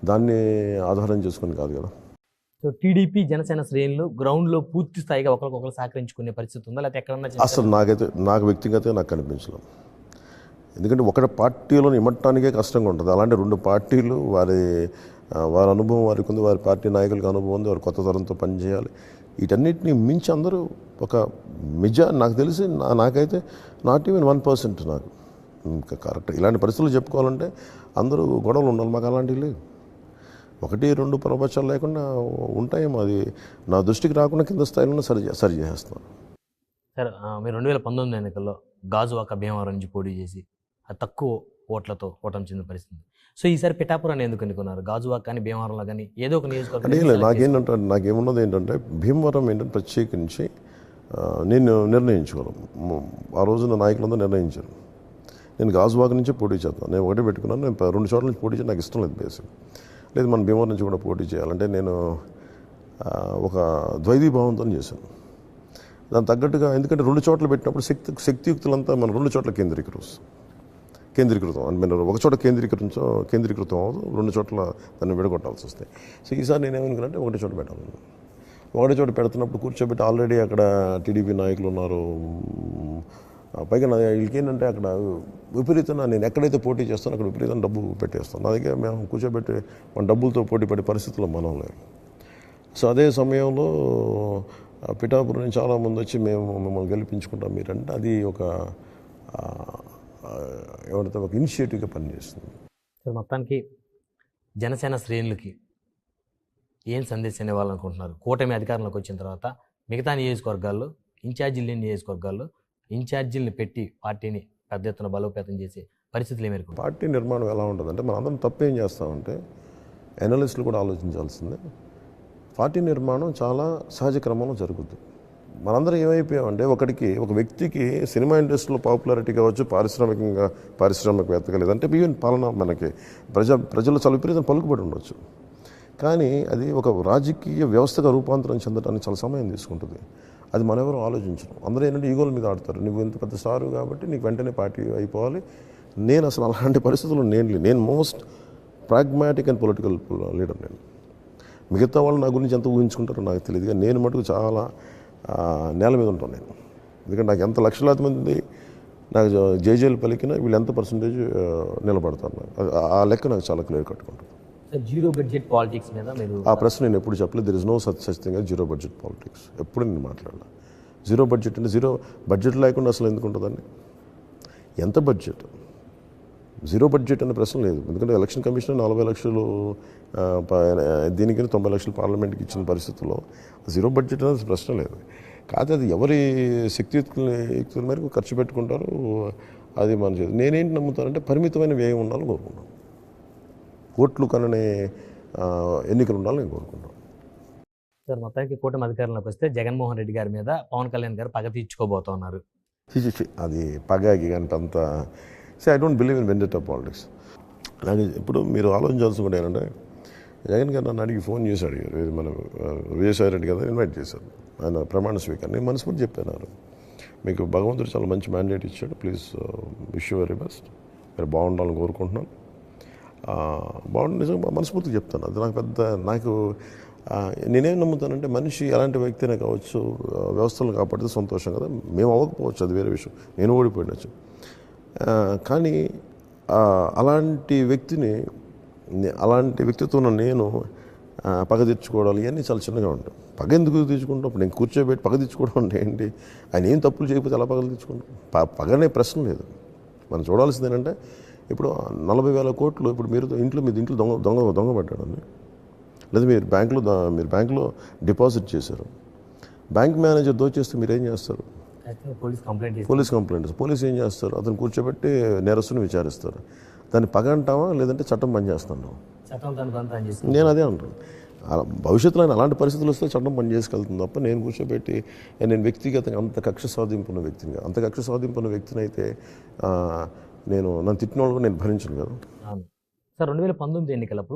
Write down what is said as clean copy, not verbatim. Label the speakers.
Speaker 1: దాన్ని ఆధారం చేసుకొని కాదు కదా.
Speaker 2: సో టీడీపీ జనసేన శ్రేణులు గ్రౌండ్లో పూర్తి స్థాయిగా ఒకరికొకరు సహకరించుకునే పరిస్థితి ఉందా, లేకపోతే ఎక్కడన్నా
Speaker 1: అసలు నాకు వ్యక్తిగతంగా నాకు కనిపించలేదు. ఎందుకంటే ఒకటి పార్టీలో ఇమ్మటానికే కష్టంగా ఉంటుంది. అలాంటి రెండు పార్టీలు వారి అనుభవం వారికి ఉంది, వారి పార్టీ నాయకులకు అనుభవం ఉంది, వారి కొత్త తరంతో పనిచేయాలి. వీటన్నిటిని మించి అందరూ ఒక నాకు తెలిసి నాకైతే నాట్ ఈవెన్ 1% నాకు ఇంకా కరెక్ట్. ఇలాంటి పరిస్థితులు చెప్పుకోవాలంటే అందరూ గొడవలు ఉండాలి. మాకు అలాంటివి లేవు. 1-2 ప్రపంచాలు లేకుండా ఉంటాయేమో. అది నా దృష్టికి రాకుండా కింద స్థాయిలో సరి చేస్తున్నాను.
Speaker 2: సార్, మీరు 2019 ఎన్నికల్లో గాజువాక భీమవరం నుంచి పోటీ చేసి తక్కువ ఓట్లతో ఓటమి చెందిన పరిస్థితి. సో ఈసారి పిఠాపురాన్ని ఎందుకు ఎన్నుకున్నారు? గాజువాక కానీ భీమవరంలో కానీ ఏదో ఒక నియోజకవర్గం.
Speaker 1: నాకేమున్నది ఏంటంటే భీమవరం ఏంటంటే ప్రత్యేకించి నేను నిర్ణయించుకోను. ఆ రోజున నాయకులందరూ నిర్ణయించారు. నేను గాజువాక నుంచి పోటీ చేస్తాను. నేను ఒకటే పెట్టుకున్నాను. నేను 2 చోట్ల నుంచి పోటీ చేయడం నాకు ఇష్టం లేదు. బేసిక్ లేదు, మన భీమవరం నుంచి కూడా పోటీ చేయాలంటే నేను ఒక ద్వైతీభావంతో చేశాను. దాని తగ్గట్టుగా, ఎందుకంటే 2 చోట్ల పెట్టినప్పుడు శక్తియుక్తులంతా మన 2 చోట్ల కేంద్రీకృతం అని మీరు ఒక చోట కేంద్రీకృతం అవ్వదు, 2 చోట్ల దాన్ని విడగొట్టాల్సి వస్తాయి. సో ఈసారి నేనేమనుకున్నానంటే ఒకటే చోట పెట్టాలి. ఒకటే చోట పెడుతున్నప్పుడు కూర్చోబెట్టి ఆల్రెడీ అక్కడ టీడీపీ నాయకులు ఉన్నారు. పైగా వీళ్ళకి ఏంటంటే అక్కడ విపరీతంగా నేను ఎక్కడైతే పోటీ చేస్తానో అక్కడ విపరీతంగా డబ్బు పెట్టేస్తాను. నా దగ్గర మేము కూర్చోబెట్టి మన డబ్బులతో పోటీ పడే పరిస్థితుల్లో మనం లేదు. సో అదే సమయంలో పిఠాపురం నుంచి చాలామంది వచ్చి మిమ్మల్ని గెలిపించుకుంటాం మీరంటే అది ఒక ఎవరితో ఒక ఇనిషియేటివ్గా పనిచేస్తుంది.
Speaker 2: సో మొత్తానికి జనసేన శ్రేణులకి ఏం సందేశం ఇవ్వాలనుకుంటున్నారు? కూటమి అధికారంలోకి వచ్చిన తర్వాత మిగతా నియోజకవర్గాల్లో ఇన్ఛార్జీలను పెట్టి పార్టీని పెద్ద ఎత్తున బలోపేతం చేసే పరిస్థితులు ఏమేరుకు?
Speaker 1: పార్టీ నిర్మాణం ఎలా ఉంటుందంటే మనం అందరం తప్పేం చేస్తామంటే అనలిస్టులు కూడా ఆలోచించాల్సిందే. పార్టీ నిర్మాణం చాలా సహజ క్రమంలో జరుగుద్ది. మనందరం ఏమైపోయామంటే ఒక వ్యక్తికి సినిమా ఇండస్ట్రీలో పాపులారిటీ కావచ్చు, పారిశ్రామికవేత్తగా లేదంటే ఈవెన్ పాలన మనకి ప్రజలు చాలా విపరీతం పలుకుబడి ఉండొచ్చు. కానీ అది ఒక రాజకీయ వ్యవస్థగా రూపాంతరం చెందడానికి చాలా సమయం తీసుకుంటుంది. అది మనెవరూ ఆలోచించరు. అందరూ ఏంటంటే ఈగోల మీద ఆడతారు. నువ్వు ఇంత పెద్ద స్టారు కాబట్టి నీకు వెంటనే పార్టీ అయిపోవాలి. నేను అసలు అలాంటి పరిస్థితుల్లో నేను most pragmatic and political leader. నేను మిగతా వాళ్ళు నా గురించి ఎంత ఊహించుకుంటారో నాకు తెలియదు, కానీ నేను మటుకు చాలా నేల మీద ఉంటాను నేను. ఎందుకంటే నాకు ఎంత లక్షలాది మంది నాకు జేజేలు పలికినా వీళ్ళు ఎంత పర్సంటేజ్ నిలబడతారు, ఆ లెక్క నాకు చాలా క్లియర్ కట్టుకుంటాను.
Speaker 2: జీరో బడ్జెట్ పాలిటిక్స్ మీద మీరు
Speaker 1: ఆ ప్రశ్న నేను ఎప్పుడు చెప్పలేదు. There is no such thing as zero budget politics. ఎప్పుడు నేను మాట్లాడలా. జీరో బడ్జెట్ అంటే జీరో బడ్జెట్ లేకుండా అసలు ఎందుకు ఉంటుందండి? ఎంత బడ్జెట్? జీరో బడ్జెట్ అనే ప్రశ్న లేదు. ఎందుకంటే ఎలక్షన్ కమిషన్ 40 లక్షలు దీనికి 90 లక్షలు పార్లమెంట్కి ఇచ్చిన పరిస్థితుల్లో జీరో బడ్జెట్ అనేది ప్రశ్న లేదు. కాకపోతే అది ఎవరి శక్తియుక్తుల మేరకు ఖర్చు పెట్టుకుంటారు, అది మన చేతి. నేనేంటి నమ్ముతానంటే పరిమితమైన వ్యయం ఉండాలని కోరుకుంటాను. ఓట్లు కననే ఎన్నికలు ఉండాలని నేను కోరుకుంటాను.
Speaker 2: సార్, మొత్తానికి కూటమి అధికారంలోకి వస్తే జగన్మోహన్ రెడ్డి గారి మీద పవన్ కళ్యాణ్ గారు పగ తీర్చుకోబోతున్నారు.
Speaker 1: అది పగాకి అంటే అంత I don't believe in vendetta politics. నాకు ఇప్పుడు మీరు ఆలోచించాల్సి కూడా ఏంటంటే జగన్ గారు నన్ను అడిగి ఫోన్ చేసి అడిగారు. ఇది మన విజయసాయి రెడ్డి గారు ఇన్వైట్ చేశారు. ఆయన ప్రమాణ స్వీకారం నేను మనస్ఫూర్తి చెప్పాను, మీకు భగవంతుడు చాలా మంచి మ్యాండేట్ ఇచ్చాడు, please wish you very best, మీరు బాగుండాలని కోరుకుంటున్నాను. బాగుండి నిజంగా మనస్ఫూర్తిగా చెప్తాను. అది నాకు నేనేం నమ్ముతానంటే మనిషి ఎలాంటి వ్యక్తినే కావచ్చు, వ్యవస్థలను కాపాడితే సంతోషం కదా. మేము అవ్వకపోవచ్చు, అది వేరే విషయం, నేను ఓడిపోయినచ్చు. కానీ అలాంటి వ్యక్తితో నేను పగ తీర్చుకోవడాలు ఇవన్నీ చాలా చిన్నగా ఉంటాయి. పగ ఎందుకు తీర్చుకుంటాం? ఇప్పుడు నేను కూర్చోబెట్టి పగ తీర్చుకోవడం అంటే ఏంటి? ఆయన ఏం తప్పులు చేయకపోతే ఎలా పగలు తీర్చుకుంటాం? పగనే ప్రశ్న లేదు. మనం చూడాల్సింది ఏంటంటే ఇప్పుడు 40,000 కోట్లు ఇప్పుడు మీ ఇంట్లో దొంగ పడ్డాడని, లేదా మీరు బ్యాంకులో డిపాజిట్ చేశారు, బ్యాంక్ మేనేజర్ దోచేస్తే మీరు ఏం చేస్తారు? Police complaint. పోలీసు ఏం చేస్తారు? అతను కూర్చోబెట్టి నేరస్తుని విచారిస్తారు. దాన్ని పగ అంటావా లేదంటే చట్టం పనిచేస్తున్నావు? నేను అదే అంటాను. భవిష్యత్తులో అలాంటి పరిస్థితులు వస్తే చట్టం పనిచేసుకెళ్తుంది తప్ప నేను కూర్చోబెట్టి నేను వ్యక్తిగతంగా అంత కక్ష సాధింపున్న వ్యక్తిని అయితే నన్ను తిట్టిన వాళ్ళు నేను భరించను కదా.
Speaker 2: సార్, 2019 ఎన్నికలప్పుడు